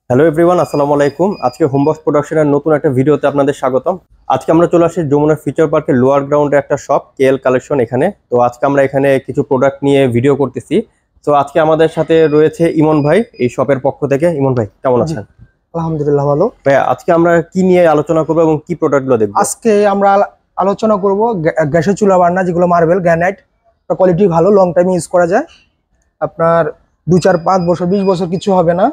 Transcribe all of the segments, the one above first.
Hello everyone, আসসালামু আলাইকুম। আজকে হোমবক্স প্রোডাকশনের নতুন একটা ভিডিওতে আপনাদের স্বাগতম। আজকে আমরা চলে আসি যমুনা ফিউচার পার্কের লোয়ার গ্রাউন্ডে একটা শপ কেএল কালেকশন এখানে। তো আজকে আমরা এখানে কিছু প্রোডাক্ট নিয়ে ভিডিও করতেছি। তো আজকে আমাদের সাথে রয়েছে ইমন ভাই এই শপের পক্ষ থেকে। ইমন ভাই কেমন আছেন? আলহামদুলিল্লাহ ভালো। ভাই আজকে আমরা কি নিয়ে আলোচনা করবো এবং কি প্রোডাক্টগুলো দেখবো? আজকে আমরা আলোচনা করব গ্যাসের চুলা বার্নার, যেগুলো মার্বেল গ্রানাইট, কোয়ালিটি ভালো, লং টাইম ইউজ করা যায়। আপনার 2, 4, 5 বছর 20 বছর কিছু হবে না।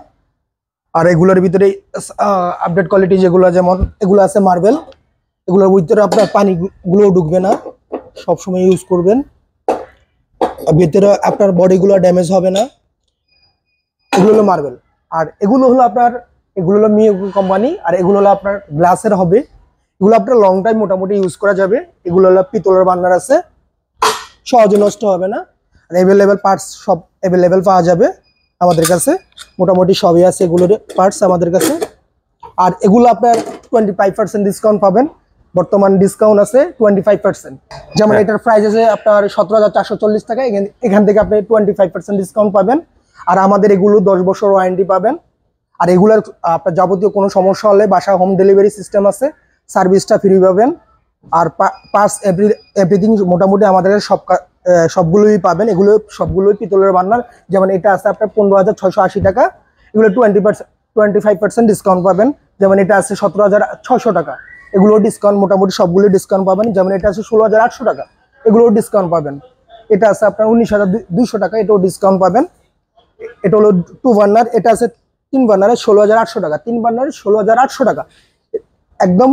আর এগুলোর ভিতরে আপডেট কোয়ালিটি যেগুলো, যেমন এগুলো আছে মার্বেল, এগুলোর ভিতরে আপনার পানিগুলো ঢুকবে না, সবসময় ইউজ করবেন। ভিতরে আপনার বডিগুলো ড্যামেজ হবে না। এগুলো হলো মার্বেল। আর এগুলো হলো আপনার, এগুলো হলো মিয়াকো কোম্পানি, আর এগুলো হলো আপনার গ্লাসের হবে। এগুলো আপনার লং টাইম মোটামুটি ইউজ করা যাবে। এগুলো হলো পিতলের বার্নার আছে, সহজে নষ্ট হবে না। আর অ্যাভেলেবেল পার্টস সব অ্যাভেলেবেল পাওয়া যাবে আমাদের কাছে, মোটামুটি সবই আছে এগুলোর পার্টস আমাদের কাছে। আর এগুলো আপনার 25% ডিসকাউন্ট পাবেন। বর্তমান ডিসকাউন্ট আছে 25%। যেমন এটার প্রাইস আছে আপনার 17,440 টাকা, এখান থেকে আপনি 25% ডিসকাউন্ট পাবেন। আর আমাদের এগুলো 10 বছর ওয়ারেন্টি পাবেন। আর এগুলোর আপনার যাবতীয় কোনো সমস্যা হলে বাসা হোম ডেলিভারি সিস্টেম আছে, সার্ভিসটা ফ্রি পাবেন। আর পার্টস এভরিথিং মোটামুটি আমাদের সবগুলোই পাবেন। এগুলো সবগুলোই পিতলের বার্নার। যেমন এটা আছে আপনার 15,680 টাকা, এগুলো 25% ডিসকাউন্ট পাবেন। যেমন এটা আছে 17,600 টাকা, এগুলো ডিসকাউন্ট, মোটামুটি সবগুলো ডিসকাউন্ট পাবেন। যেমন এটা আছে 16,800 টাকা, এগুলো ডিসকাউন্ট পাবেন। এটা আছে আপনার 19,200 টাকা, এটাও ডিসকাউন্ট পাবেন। এটা হলো 2 বার্নার, এটা আছে 3 বার্নারে 16,800 টাকা, 3 বার্নারে 16,800 টাকা, একদম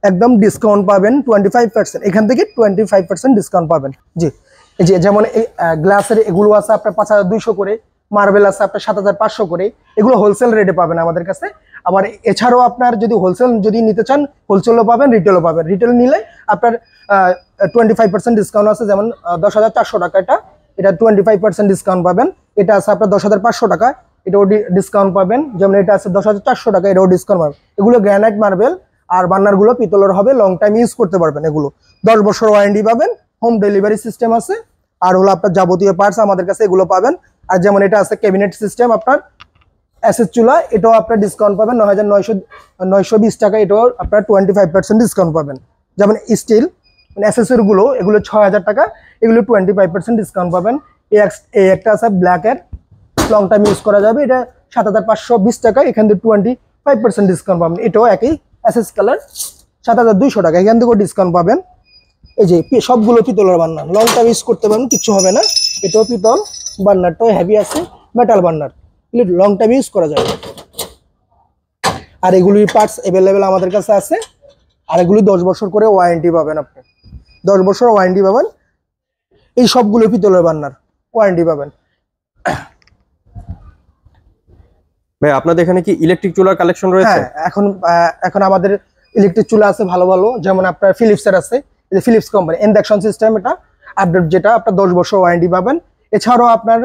একদম ডিসকাউন্ট পাবেন 25%। এখান থেকে 25% ডিসকাউন্ট পাবেন। জি, এই যে যেমন এই গ্লাসের এগুলো আছে আপনার 5,200 করে, মার্বেল আছে আপনার 7,500 করে, এগুলো হোলসেল রেটে পাবেন আমাদের কাছে। আবার এছাড়াও আপনার যদি হোলসেল নিতে চান, হোলসেলও পাবেন, রিটেলও পাবেন। রিটেল নিলে আপনার 25% ডিসকাউন্ট আছে। যেমন 10,400 টাকা, এটা 25% ডিসকাউন্ট পাবেন। এটা আছে আপনার 10,500 টাকা, এটাও ডিসকাউন্ট পাবেন। যেমন এটা আছে 10,400 টাকা, এটাও ডিসকাউন্ট পাবেন। এগুলো গ্রানাইট মার্বেল, আর বার্নারগুলো পিতলের হবে, লং টাইম ইউজ করতে পারবেন। এগুলো 10 বছর ওয়ারেন্টি পাবেন, হোম ডেলিভারি সিস্টেম আছে। আর হলো আপনার যাবতীয় পার্টস আমাদের কাছে এগুলো পাবেন। আর যেমন এটা আছে ক্যাবিনেট সিস্টেম আপনার এসএস চুলা, এটাও আপনার ডিসকাউন্ট পাবেন 9,920 টাকা, এটাও আপনার 25% ডিসকাউন্ট পাবেন। যেমন স্টিল মানে এসএসএর গুলো, এগুলো 6,000 টাকা, এগুলো 25% ডিসকাউন্ট পাবেন। এই একটা আছে ব্ল্যাকের, লং টাইম ইউজ করা যাবে, এটা 7,520 টাকা, এখান থেকে 25% ডিসকাউন্ট পাবেন। এটাও একই এসএস কালার, 7,200 টাকা, এখান থেকেও ডিসকাউন্ট পাবেন। এই যে সবগুলো পিতলের বার্নার, লং টাইম ইউজ করতে পারবেন, কিচ্ছু হবে না। এটাও পিতল, বার্নারটাও হেভি আছে, metal burner, long time use করা যাবে। আর এগুলির পার্টস অ্যাভেলেবেল আমাদের কাছে আছে। আর এগুলি 10 বছর করে ওয়ারেন্টি পাবেন, আপনি 10 বছর ওয়ারেন্টি পাবেন। এই সবগুলো পিতলের বার্নার ওয়ারেন্টি পাবেন। ভাই আপনাদের এখানে কি ইলেকট্রিক চুলার কালেকশন রয়েছে? হ্যাঁ, এখন আমাদের ইলেকট্রিক চুলা আছে ভালো ভালো। যেমন আপনার ফিলিপসের আছে, এই যে ফিলিপস কোম্পানি ইন্ডাকশন সিস্টেম, এটা আপডেট, যেটা আপনার 10 বছর ওয়ারেন্টি পাবেন। এছাড়াও আপনার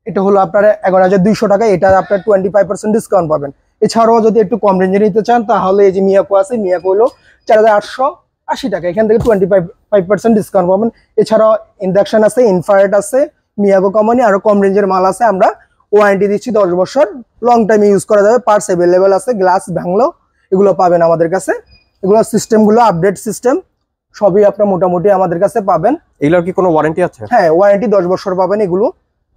এটা হলো আপনার 11,200 টাকা, এটা আপনার 25% ডিসকাউন্ট পাবেন। এছাড়াও যদি একটু কম রেঞ্জে নিতে চান, তাহলে এই যে মিয়াকো আছে, মিয়াকো হলো 4,880 টাকা, এখান থেকে 25% ডিসকাউন্ট পাবেন। এছাড়াও ইন্ডাকশন আছে, ইনফ্রারেড আছে, মিয়াকো কোম্পানি, আরো কম রেঞ্জের মাল আছে। আমরা ওয়ারেন্টি দিচ্ছি 10 বছর, লং টাইম ইউজ করা যাবে। পার্টস অ্যাভেলেবেল আছে, গ্লাস ভাঙলেও এগুলো পাবেন আমাদের কাছে। এগুলো সিস্টেমগুলো আপডেট সিস্টেম, সবই আপনার মোটামুটি আমাদের কাছে পাবেন। এগুলোর কি কোনো ওয়ারেন্টি আছে? হ্যাঁ, ওয়ারেন্টি 10 বছর পাবেন। এগুলো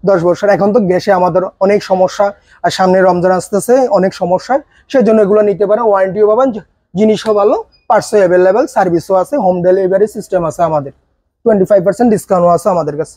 10 বছর। এখন তো গ্যাসে আমাদের অনেক সমস্যা, আর সামনে রমজান আসতেছে, অনেক সমস্যা, সেই জন্য এগুলো নিতে পারেন। ওয়ারেন্টিও পাবেন, জিনিসও ভালো, পার্টসও অ্যাভেলেবেল, সার্ভিসও আছে, হোম ডেলিভারি সিস্টেম আছে আমাদের, 25% ডিসকাউন্টও আছে আমাদের কাছে।